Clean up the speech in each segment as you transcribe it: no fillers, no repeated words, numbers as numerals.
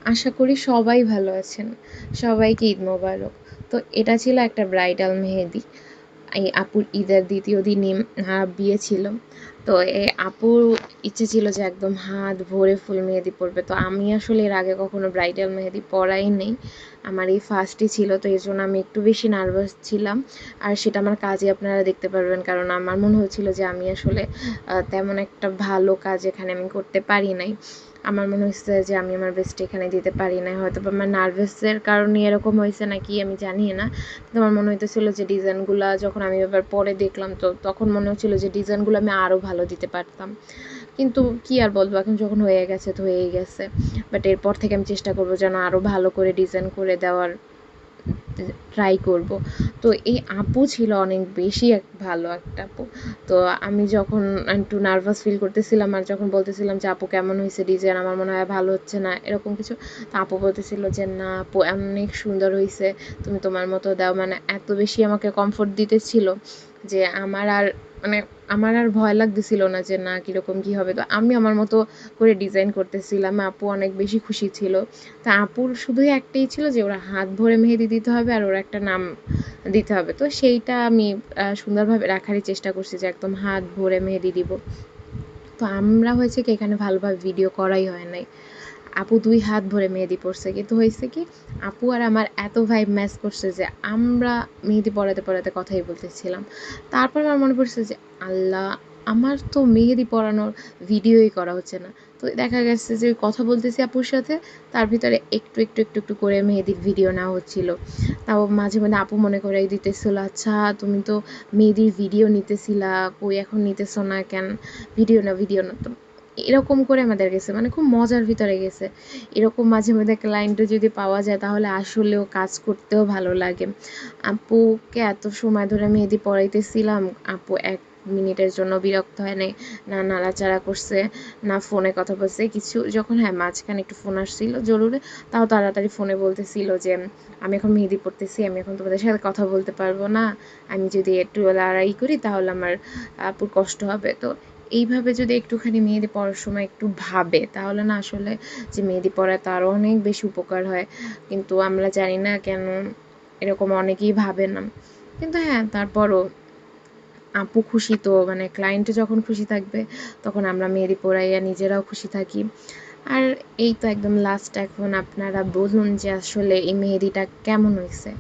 আশা করি সবাই ভালো আছেন। সবাইকে ঈদ মোবারক। তো এটা ছিল একটা ব্রাইডাল মেহেদি। এই আপুর ঈদের ২য় দিনই বিয়ে ছিল। তো আপুর ইচ্ছে ছিল যে একদম হাত ভরে ফুল মেহেদি পরবে। তো আমি আসলে এর আগে কখনো ব্রাইডাল মেহেদি পরাই নেই। আমার এই ফার্স্টই ছিল। তো এজন্য আমি একটু বেশি নার্ভাস ছিলাম। আর সেটা আমার কাজে আপনারা দেখতে পারবেন। কারণ আমার মনে হচ্ছিল যে আমি আসলে তেমন একটা ভালো কাজ এখানে আমি করতে পারি নাই। আমার মনে হচ্ছে যে আমি আমার বেস্ট এখানে দিতে পারি নাই। হয়তোবা আমার নার্ভাসের কারণে এরকম হইছে নাকি আমি জানি না। কিন্তু আমার মনে হইতেছিল যে ডিজাইনগুলা যখন আমি এবার পরে দেখলাম তো তখন মনে হচ্ছিল যে ডিজাইনগুলো আমি আরও ভালো দিতে পারতাম। কিন্তু কি আর বলবো, এখন যখন হয়ে গেছে তো হয়েই গেছে। বাট এরপর থেকে আমি চেষ্টা করব যেন আরও ভালো করে ডিজাইন করে দেওয়ার ট্রাই করব। তো এই আপু ছিল অনেক বেশি ভালো একটা আপু। তো আমি যখন একটু নার্ভাস ফিল করতেছিলাম আর যখন বলতেছিলাম যে আপু কেমন হয়েছে ডিজাইন, আমার মনে হয় ভালো হচ্ছে না এরকম কিছু, তো আপু বলতেছিল যে না আপু অনেক সুন্দর হয়েছে, তুমি তোমার মতো দাও। মানে এত বেশি আমাকে কমফোর্ট দিতেছিল যে মানে আমার আর ভয় লাগতেছিল না যে না কীরকম কী হবে। তো আমি আমার মতো করে ডিজাইন করতেছিলাম। আপু অনেক বেশি খুশি ছিল। তা আপুর শুধুই একটাই ছিল যে ওরা হাত ভরে মেহেদি দিতে হবে আর ওর একটা নাম দিতে হবে। তো সেইটা আমি সুন্দরভাবে রাখারই চেষ্টা করছি যে একদম হাত ভরে মেহেদি দিব। তো আমরা হয়েছে কি এখানে ভালোভাবে ভিডিও করাই হয় নাই। আপু ২ হাত ভরে মেহেদি পড়ছে। কিন্তু হয়েছে কি আপু আর আমার এত ভাইব ম্যাচ করছে যে আমরা মেহেদি পড়াতে কথাই বলতেছিলাম। তারপর আমার মনে পড়ছে যে আল্লাহ! আমার তো মেহেদি পরানোর ভিডিওই করা হচ্ছে না। তো দেখা গেছে যে কথা বলতেছি আপুর সাথে, তার ভিতরে একটু করে মেহেদির ভিডিও নেওয়া হচ্ছিল। তাও মাঝে মধ্যে আপু মনে করাই দিতেছিল, "আচ্ছা তুমি তো মেহেদির ভিডিও নিতেছিলা, কই এখন নিতেছো না কেন? ভিডিও না।" তো এরকম করে আমাদের গেছে, মানে খুব মজার ভিতরে গেছে। এরকম মাঝে মধ্যে ক্লায়েন্টও যদি পাওয়া যায় তাহলে আসলেও কাজ করতেও ভালো লাগে। আপুকে এত সময় ধরে মেহেদি পড়াইতেছিলাম, আপু ১ মিনিটের জন্য বিরক্ত হয় নাই। না নাড়াচাড়া করছে, না ফোনে কথা বলছে কিছু। যখন হ্যাঁ, মাঝখানে একটু ফোন আসছিল জরুরি, তাও তাড়াতাড়ি ফোনে বলতেছিল যে, "আমি এখন মেহেদি পড়তেছি, আমি এখন তোমাদের সাথে কথা বলতে পারবো না। আমি যদি একটু লড়াই করি তাহলে আমার আপুর কষ্ট হবে।" তো এইভাবে যদি একটুখানি মেহেদি পড়ার সময় একটু ভাবে তাহলে না আসলে যে মেহেদি পড়ায় তারও অনেক বেশি উপকার হয়। কিন্তু আমরা জানি না কেন এরকম অনেকেই ভাবে না। কিন্তু হ্যাঁ, তারপরও আপু খুশি তো, মানে ক্লায়েন্ট যখন খুশি থাকবে তখন আমরা মেহেদি পড়াইয়া নিজেরাও খুশি থাকি। আর এই তো একদম লাস্ট, এখন আপনারা বলুন যে আসলে এই মেহেদিটা কেমন হইছে?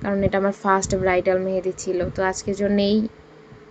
কারণ এটা আমার ফার্স্ট ব্রাইডাল মেহেদি ছিল। তো আজকের জন্য এই